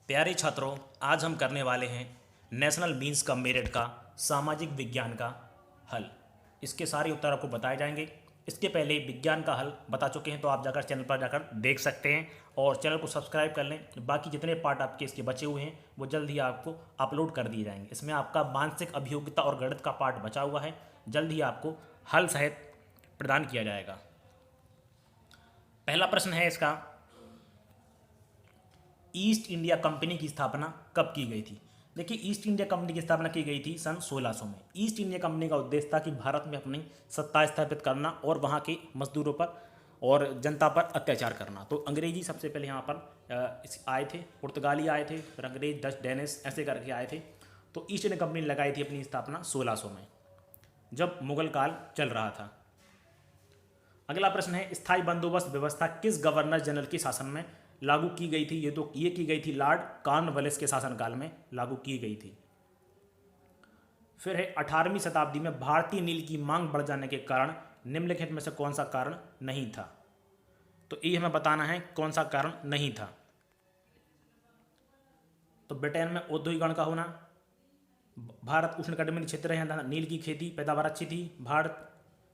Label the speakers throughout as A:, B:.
A: प्यारे छात्रों, आज हम करने वाले हैं नेशनल मीन्स का मेरिट का सामाजिक विज्ञान का हल। इसके सारे उत्तर आपको बताए जाएंगे। इसके पहले विज्ञान का हल बता चुके हैं, तो आप जाकर चैनल पर जाकर देख सकते हैं और चैनल को सब्सक्राइब कर लें। बाकी जितने पार्ट आपके इसके बचे हुए हैं वो जल्द ही आपको अपलोड कर दिए जाएंगे। इसमें आपका मानसिक अभियोग्यता और गणित का पार्ट बचा हुआ है, जल्द ही आपको हल सहित प्रदान किया जाएगा। पहला प्रश्न है इसका, ईस्ट इंडिया कंपनी की स्थापना कब की गई थी? देखिए, ईस्ट इंडिया कंपनी की स्थापना की गई थी सन 1600 में। ईस्ट इंडिया कंपनी का उद्देश्य था कि भारत में अपनी सत्ता स्थापित करना और वहाँ के मजदूरों पर और जनता पर अत्याचार करना। तो अंग्रेजी सबसे पहले यहाँ पर आए थे, पुर्तगाली आए थे, फिर अंग्रेज, डच, डेनिश ऐसे करके आए थे। तो ईस्ट इंडिया कंपनी ने लगाई थी अपनी स्थापना 1600 में, जब मुगल काल चल रहा था। अगला प्रश्न है, स्थायी बंदोबस्त व्यवस्था किस गवर्नर जनरल के शासन में लागू की गई थी? ये की गई थी लॉर्ड कॉर्नवालिस के शासनकाल में लागू की गई थी। फिर है, 18वीं शताब्दी में भारतीय नील की मांग बढ़ जाने के कारण निम्नलिखित में से कौन सा कारण नहीं था? तो ये हमें बताना है कौन सा कारण नहीं था। तो ब्रिटेन में औद्योगिकरण का होना, भारत उष्णकटिबंधीय क्षेत्र है, नील की खेती पैदावार अच्छी थी,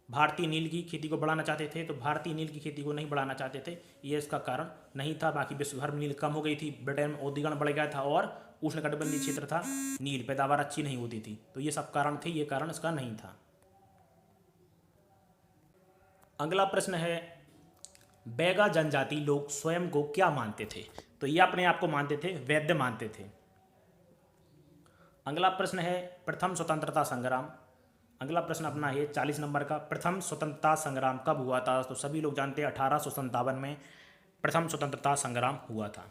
A: भारतीय नील की खेती को बढ़ाना चाहते थे, तो भारतीय नील की खेती को नहीं बढ़ाना चाहते थे, ये इसका कारण नहीं था। बाकी विश्व भर में नील कम हो गई थी, ब्रिटेन में औद्योगिकरण बढ़ गया था और उष्णकटिबंधीय क्षेत्र था, नील पैदावार अच्छी नहीं होती थी। तो ये सब कारण थे, ये कारण इसका नहीं था। अगला प्रश्न है, बैगा जनजाति लोग स्वयं को क्या मानते थे? तो ये अपने आप को मानते थे वैद्य मानते थे। अगला प्रश्न है, प्रथम स्वतंत्रता संग्राम। अगला प्रश्न अपना है 40 नंबर का, प्रथम स्वतंत्रता संग्राम कब हुआ था? तो सभी लोग जानते हैं 1857 में प्रथम स्वतंत्रता संग्राम हुआ था।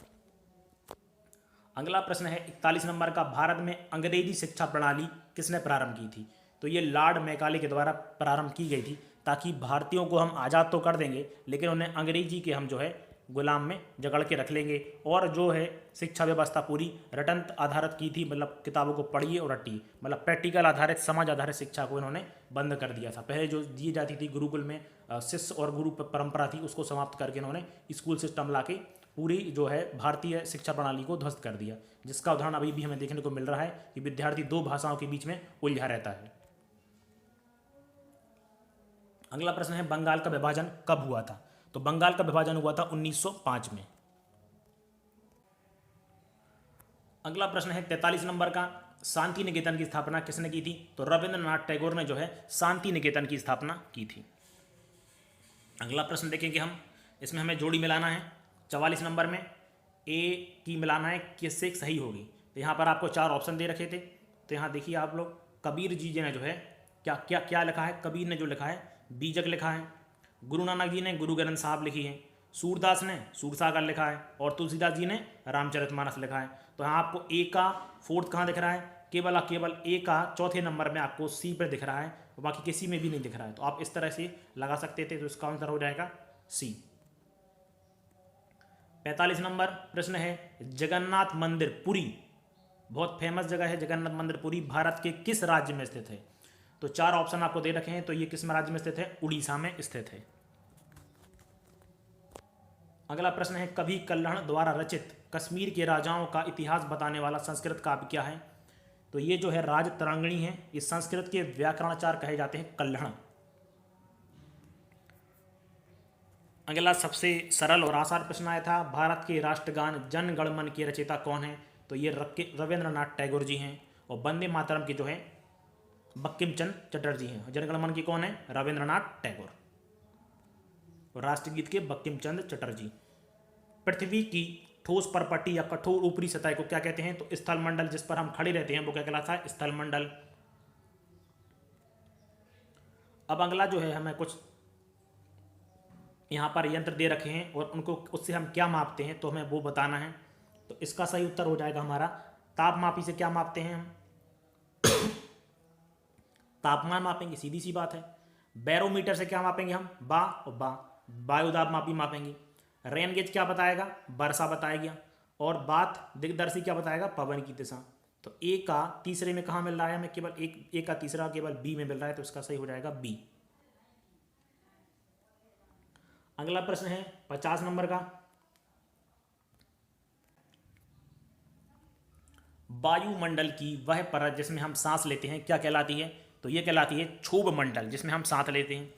A: अगला प्रश्न है 41 नंबर का, भारत में अंग्रेजी शिक्षा प्रणाली किसने प्रारंभ की थी? तो ये लॉर्ड मैकाले के द्वारा प्रारंभ की गई थी, ताकि भारतीयों को हम आज़ाद तो कर देंगे लेकिन उन्हें अंग्रेजी के हम जो है गुलाम में जकड़ के रख लेंगे। और जो है शिक्षा व्यवस्था पूरी रटन आधारित की थी, मतलब किताबों को पढ़िए और रटिए, मतलब प्रैक्टिकल आधारित समाज आधारित शिक्षा को इन्होंने बंद कर दिया था। पहले जो दी जाती थी गुरुकुल में शिष्य और गुरु परंपरा थी, उसको समाप्त करके इन्होंने स्कूल सिस्टम ला के पूरी जो है भारतीय शिक्षा प्रणाली को ध्वस्त कर दिया, जिसका उदाहरण अभी भी हमें देखने को मिल रहा है कि विद्यार्थी दो भाषाओं के बीच में उलझा रहता है। अगला प्रश्न है, बंगाल का विभाजन कब हुआ था? तो बंगाल का विभाजन हुआ था 1905 में। अगला प्रश्न है 43 नंबर का, शांति निकेतन की स्थापना किसने की थी? तो रविंद्रनाथ टैगोर ने जो है शांति निकेतन की स्थापना की थी। अगला प्रश्न देखेंगे हम, इसमें हमें जोड़ी मिलाना है। 44 नंबर में ए की मिलाना है, किससे सही होगी? तो यहाँ पर आपको 4 ऑप्शन दे रखे थे। तो यहाँ देखिए आप लोग, कबीर जी ने जो है क्या क्या क्या लिखा है? कबीर ने जो लिखा है बीजक लिखा है, गुरु नानक जी ने गुरु ग्रंथ साहब लिखी है, सूरदास ने सूरसागर लिखा है और तुलसीदास जी ने रामचरितमानस लिखा है। तो यहाँ आपको ए का फोर्थ कहाँ दिख रहा है? केवल ए का चौथे नंबर में आपको सी पर दिख रहा है, और बाकी किसी में भी नहीं दिख रहा है। तो आप इस तरह से लगा सकते थे, तो इसका आंसर हो जाएगा सी। 45 नंबर प्रश्न है, जगन्नाथ मंदिर पुरी, बहुत फेमस जगह है जगन्नाथ मंदिर पुरी, भारत के किस राज्य में स्थित है? तो 4 ऑप्शन आपको दे रखे हैं। तो ये किस राज्य में स्थित है? उड़ीसा में स्थित है। अगला प्रश्न है, कवि कल्हण द्वारा रचित कश्मीर के राजाओं का इतिहास बताने वाला संस्कृत काव्य क्या है? तो ये जो है राज तरांगणी है, इस संस्कृत के व्याकरणाचार्य कहे जाते हैं कल्हण। अगला सबसे सरल और आसान प्रश्न आया था, भारत के राष्ट्रगान जन गण मन के रचयिता कौन है? तो ये रविंद्रनाथ टैगोर जी हैं। और वंदे मातरम के जो है बंकिम चंद्र चटर्जी हैं। जनगण मन की कौन है? रविंद्रनाथ टैगोर। और राष्ट्रगीत के बंकिम चंद्र चटर्जी। पृथ्वी की ठोस परपट्टी या कठोर ऊपरी सतह को क्या कहते हैं? तो स्थल मंडल, जिस पर हम खड़े रहते हैं वो क्या कहलाता है? स्थल मंडल। अब अगला जो है, हमें कुछ यहाँ पर यंत्र दे रखे हैं और उनको उससे हम क्या मापते हैं, तो हमें वो बताना है। तो इसका सही उत्तर हो जाएगा हमारा, तापमापी से क्या मापते हैं हम? तापमान मापेंगे, सीधी सी बात है। बैरोमीटर से क्या मापेंगे हम? वायुदाब मापी मापेंगे। रेन गेज क्या बताएगा? वर्षा बताएगा। और बात दिग्दर्शी क्या बताएगा? पवन की दिशा। तो ए का तीसरे में कहाँ मिल रहा है हमें? केवल एक, ए का तीसरा केवल बी में मिल रहा है, तो इसका सही हो जाएगा बी। अगला प्रश्न है 50 नंबर का, वायुमंडल की वह परत जिसमें हम सांस लेते हैं क्या कहलाती है? तो ये कहलाती है क्षोभ मंडल, जिसमें हम सांस लेते हैं।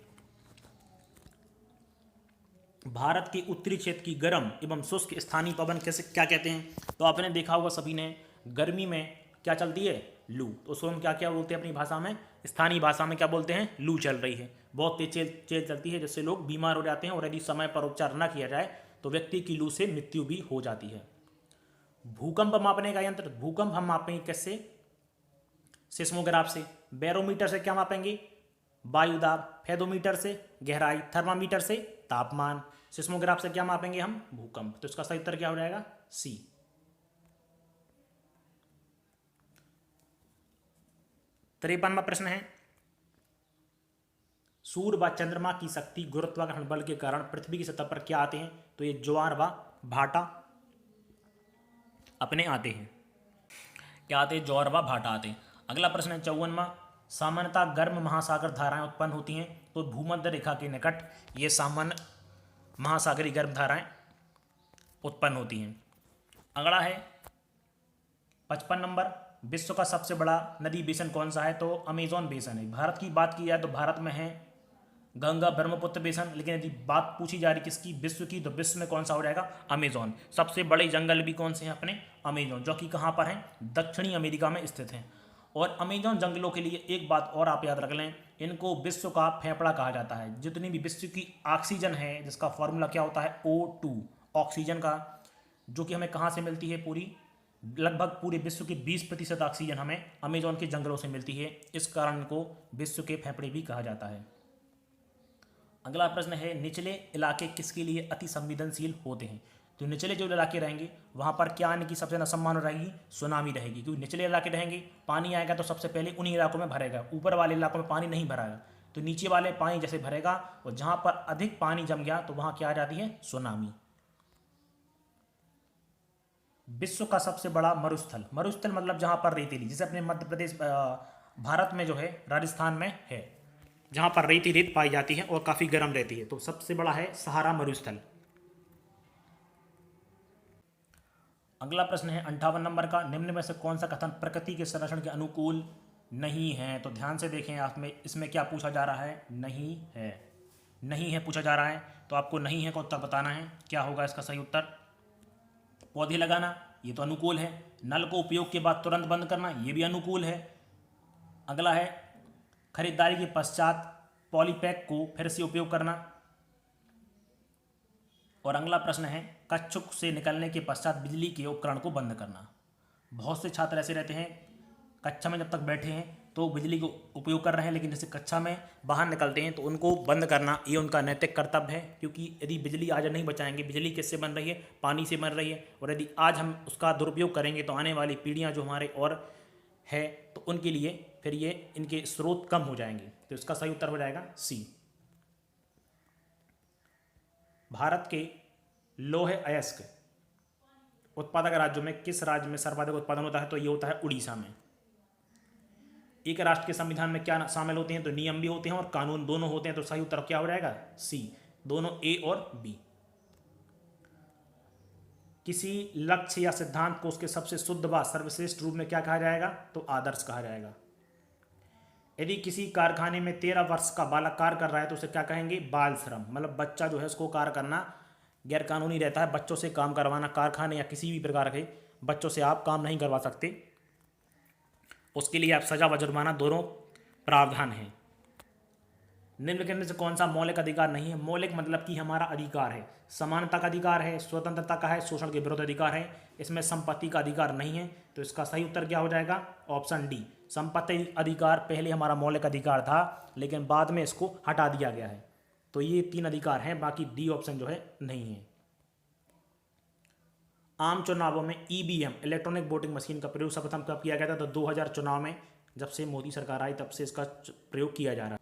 A: भारत के उत्तरी क्षेत्र की गर्म एवं शुष्क स्थानीय पवन कैसे क्या कहते हैं? तो आपने देखा होगा सभी ने, गर्मी में क्या चलती है? लू। तो उसको हम क्या क्या बोलते हैं अपनी भाषा में, स्थानीय भाषा में क्या बोलते हैं? लू चल रही है, बहुत तेज चलती है, जिससे लोग बीमार हो जाते हैं और यदि समय पर उपचार न किया जाए तो व्यक्ति की लू से मृत्यु भी हो जाती है। भूकंप मापने का यंत्र, भूकंप हम मापेंगे कैसे? सिस्मोग्राफ से। बैरोमीटर से क्या मापेंगे? वायुदाब। फेदोमीटर से गहराई। थर्मामीटर से तापमान। सिस्मोग्राफ से क्या मापेंगे हम? भूकंप। तो इसका सही उत्तर क्या हो जाएगा? सी। 53वां प्रश्न है, सूर्य व चंद्रमा की शक्ति गुरुत्वाकर्षण बल के कारण पृथ्वी की सतह पर क्या आते हैं? तो ये ज्वार व भाटा अपने आते हैं। क्या आते हैं? ज्वार व भाटा आते हैं। अगला प्रश्न है 54वां, सामान्यतः गर्म महासागर धाराएं उत्पन्न होती हैं तो भूमध्य रेखा के निकट ये सामान्य महासागरीय गर्म धाराएं उत्पन्न होती हैं। अगला है 55 नंबर, विश्व का सबसे बड़ा नदी बेसिन कौन सा है? तो अमेजोन बेसिन है। भारत की बात की जाए तो भारत में है गंगा ब्रह्मपुत्र बेसिन, लेकिन यदि बात पूछी जा रही किसकी? विश्व की, तो विश्व में कौन सा हो जाएगा? अमेजोन। सबसे बड़े जंगल भी कौन से हैं? अपने अमेजोन, जो कि कहाँ पर हैं? दक्षिणी अमेरिका में स्थित हैं। और अमेजोन जंगलों के लिए एक बात और आप याद रख लें, इनको विश्व का फेफड़ा कहा जाता है। जितनी भी विश्व की ऑक्सीजन है, जिसका फॉर्मूला क्या होता है? O2, ऑक्सीजन का, जो कि हमें कहाँ से मिलती है? लगभग पूरे विश्व की 20% ऑक्सीजन हमें अमेजोन के जंगलों से मिलती है। इस कारण इनको विश्व के फेफड़े भी कहा जाता है। अगला प्रश्न है, निचले इलाके किसके लिए अति संवेदनशील होते हैं? तो निचले जो इलाके रहेंगे वहाँ पर क्या आने की सबसे ज़्यादा संभावना रहेगी? सुनामी रहेगी, क्योंकि निचले इलाके रहेंगे, पानी आएगा तो सबसे पहले उन्हीं इलाकों में भरेगा, ऊपर वाले इलाकों में पानी नहीं भराएगा, तो नीचे वाले पानी जैसे भरेगा और जहाँ पर अधिक पानी जम गया तो वहाँ क्या आ जाती है? सुनामी। विश्व का सबसे बड़ा मरुस्थल, मरुस्थल मतलब जहाँ पर रेतीली, जैसे अपने मध्य प्रदेश भारत में जो है राजस्थान में है, जहाँ पर रेती रेत पाई जाती है और काफ़ी गर्म रहती है, तो सबसे बड़ा है सहारा मरुस्थल। अगला प्रश्न है 58 नंबर का, निम्न में से कौन सा कथन प्रकृति के संरक्षण के अनुकूल नहीं है? तो ध्यान से देखें, आप में इसमें क्या पूछा जा रहा है? नहीं है, नहीं है पूछा जा रहा है, तो आपको नहीं है का उत्तर बताना है। क्या होगा इसका सही उत्तर? पौधे लगाना, ये तो अनुकूल है। नल को उपयोग के बाद तुरंत बंद करना, ये भी अनुकूल है। अगला है खरीदारी के पश्चात पॉलीपैक को फिर से उपयोग करना। और अगला प्रश्न है कक्षुक से निकलने के पश्चात बिजली के उपकरण को बंद करना। बहुत से छात्र ऐसे रहते हैं, कक्षा में जब तक बैठे हैं तो बिजली को उपयोग कर रहे हैं, लेकिन जैसे कक्षा में बाहर निकलते हैं तो उनको बंद करना ये उनका नैतिक कर्तव्य है, क्योंकि यदि बिजली आज नहीं बचाएंगे, बिजली किससे बन रही है? पानी से बन रही है, और यदि आज हम उसका दुरुपयोग करेंगे तो आने वाली पीढ़ियाँ जो हमारे और है तो उनके लिए फिर ये इनके स्रोत कम हो जाएंगे। तो इसका सही उत्तर हो जाएगा सी। भारत के लौह अयस्क उत्पादक राज्यों में किस राज्य में सर्वाधिक उत्पादन होता है? तो ये होता है उड़ीसा में। एक राष्ट्र के संविधान में क्या शामिल होते हैं? तो नियम भी होते हैं और कानून दोनों होते हैं, तो सही उत्तर क्या हो जाएगा? सी, दोनों ए और बी। किसी लक्ष्य या सिद्धांत को उसके सबसे शुद्ध व सर्वश्रेष्ठ रूप में क्या कहा जाएगा? तो आदर्श कहा जाएगा। यदि किसी कारखाने में 13 वर्ष का बालक कार्य कर रहा है तो उसे क्या कहेंगे? बाल श्रम, मतलब बच्चा जो है उसको कार्य करना गैर कानूनी रहता है। बच्चों से काम करवाना, कारखाने या किसी भी प्रकार के बच्चों से आप काम नहीं करवा सकते, उसके लिए आप सजा व जुर्माना दोनों प्रावधान हैं। निम्न में से कौन सा मौलिक अधिकार नहीं है? मौलिक मतलब कि हमारा अधिकार है, समानता का अधिकार है, स्वतंत्रता का है, शोषण के विरुद्ध अधिकार है। इसमें संपत्ति का अधिकार नहीं है, तो इसका सही उत्तर क्या हो जाएगा? ऑप्शन डी, संपत्ति अधिकार पहले हमारा मौलिक अधिकार था लेकिन बाद में इसको हटा दिया गया है। तो ये 3 अधिकार हैं, बाकी डी ऑप्शन जो है नहीं है। आम चुनावों में ईवीएम इलेक्ट्रॉनिक वोटिंग मशीन का प्रयोग सर्वप्रथम कब किया गया था? तो 2000 चुनाव में, जब से मोदी सरकार आई तब से इसका प्रयोग किया जा रहा है।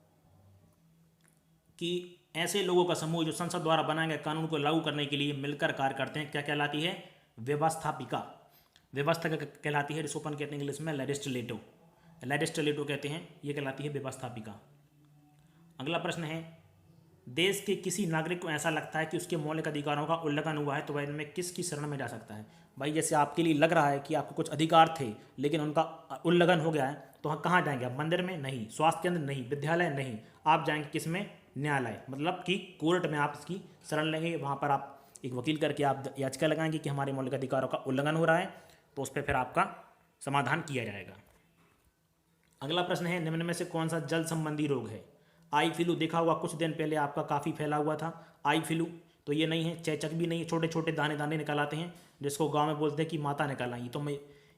A: कि ऐसे लोगों का समूह जो संसद द्वारा बनाए गए कानून को लागू करने के लिए मिलकर कार्य करते हैं, क्या कहलाती है? व्यवस्थापिका। व्यवस्था कहलाती है, जिसको अपन कहते हैं इंग्लिश में लेजिस्लेटिव, लेजिस्लेटिव कहते हैं, ये कहलाती है व्यवस्थापिका। अगला प्रश्न है देश के किसी नागरिक को ऐसा लगता है कि उसके मौलिक अधिकारों का उल्लंघन हुआ है तो वह इनमें किसकी शरण में जा सकता है? भाई जैसे आपके लिए लग रहा है कि आपको कुछ अधिकार थे लेकिन उनका उल्लंघन हो गया है, तो हम कहाँ जाएंगे? आप मंदिर में नहीं, स्वास्थ्य केंद्र नहीं, विद्यालय नहीं, आप जाएंगे किस में? न्यायालय, मतलब कि कोर्ट में आप इसकी शरण लेंगे। वहाँ पर आप एक वकील करके आप याचिका लगाएंगे कि हमारे मौलिक अधिकारों का उल्लंघन हो रहा है, तो उस पर फिर आपका समाधान किया जाएगा। अगला प्रश्न है, निम्न में से कौन सा जल संबंधी रोग है? आई फ्लू देखा हुआ कुछ दिन पहले आपका काफ़ी फैला हुआ था आई फ्लू, तो ये नहीं है। चेचक भी नहीं है, छोटे छोटे दाने दाने निकल आते हैं जिसको गांव में बोलते हैं कि माता निकल आई। तो मैं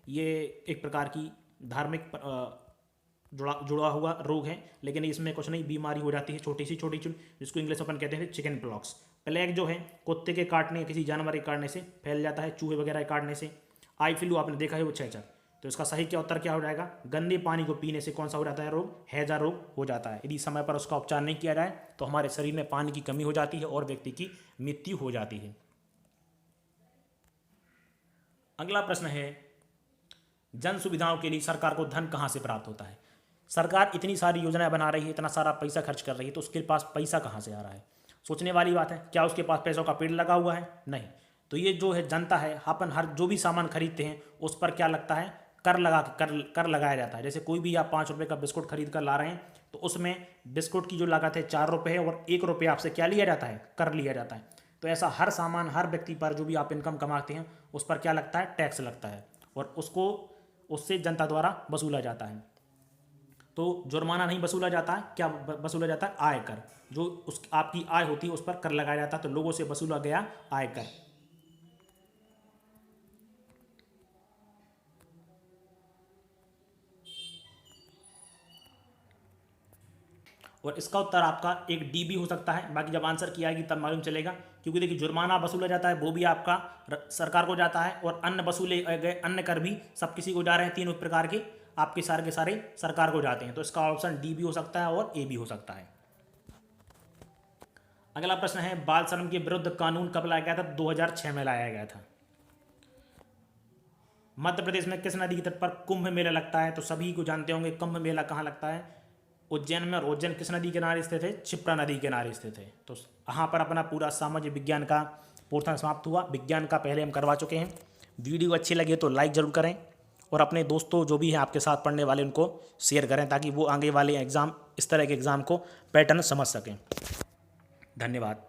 A: ये एक प्रकार की धार्मिक जुड़ा हुआ रोग है, लेकिन इसमें कुछ नहीं, बीमारी हो जाती है छोटी सी जिसको इंग्लिश अपन कहते हैं चिकन पॉक्स। प्लेग जो है कुत्ते के काटने, किसी जानवर के काटने से फैल जाता है, चूहे वगैरह के काटने से। आई फ्लू आपने देखा है वो चेचक। तो इसका सही क्या उत्तर क्या हो जाएगा? गंदे पानी को पीने से कौन सा हो जाता है रोग? हैजा रोग हो जाता है। यदि समय पर उसका उपचार नहीं किया जाए तो हमारे शरीर में पानी की कमी हो जाती है और व्यक्ति की मृत्यु हो जाती है। अगला प्रश्न है, जन सुविधाओं के लिए सरकार को धन कहाँ से प्राप्त होता है? सरकार इतनी सारी योजनाएं बना रही है, इतना सारा पैसा खर्च कर रही है, तो उसके पास पैसा कहाँ से आ रहा है? सोचने वाली बात है। क्या उसके पास पैसों का पेड़ लगा हुआ है? नहीं। तो ये जो है जनता है, अपन हर जो भी सामान खरीदते हैं उस पर क्या लगता है? कर लगाया जाता है। जैसे कोई भी आप 5 रुपये का बिस्कुट खरीद कर ला रहे हैं तो उसमें बिस्कुट की जो लागत है 4 रुपये है और 1 रुपये आपसे क्या लिया जाता है? कर लिया जाता है। तो ऐसा हर सामान, हर व्यक्ति पर जो भी आप इनकम कमाते हैं उस पर क्या लगता है? टैक्स लगता है और उससे जनता द्वारा वसूला जाता है। तो जुर्माना नहीं वसूला जाता है, क्या वसूला जाता है? आयकर। जो उस आपकी आय होती है उस पर कर लगाया जाता है, तो लोगों से वसूला गया आयकर। और इसका उत्तर आपका एक डी भी हो सकता है, बाकी जब आंसर की आएगी तब मालूम चलेगा। क्योंकि देखिए जुर्माना वसूला जाता है वो भी आपका सरकार को जाता है, और अन्य वसूले गए अन्य कर भी सब किसी को जा रहे हैं। 3 प्रकार के आपके सारे के सारे सरकार को जाते हैं। तो इसका ऑप्शन डी भी हो सकता है और ए भी हो सकता है। अगला प्रश्न है, बाल श्रम के विरुद्ध कानून कब लाया गया था? 2006 में लाया गया था। मध्य प्रदेश में किस नदी के तट पर कुंभ मेला लगता है? तो सभी को जानते होंगे कुंभ मेला कहाँ लगता है? उज्जैन में। और उज्जैन किस नदी के किनारे स्थित है? क्षिप्रा नदी के किनारे स्थित है। तो यहाँ पर अपना पूरा सामाजिक विज्ञान का पोर्शन समाप्त हुआ। विज्ञान का पहले हम करवा चुके हैं। वीडियो अच्छी लगे तो लाइक ज़रूर करें और अपने दोस्तों जो भी हैं आपके साथ पढ़ने वाले उनको शेयर करें, ताकि वो आगे वाले एग्ज़ाम, इस तरह के एग्ज़ाम को पैटर्न समझ सकें। धन्यवाद।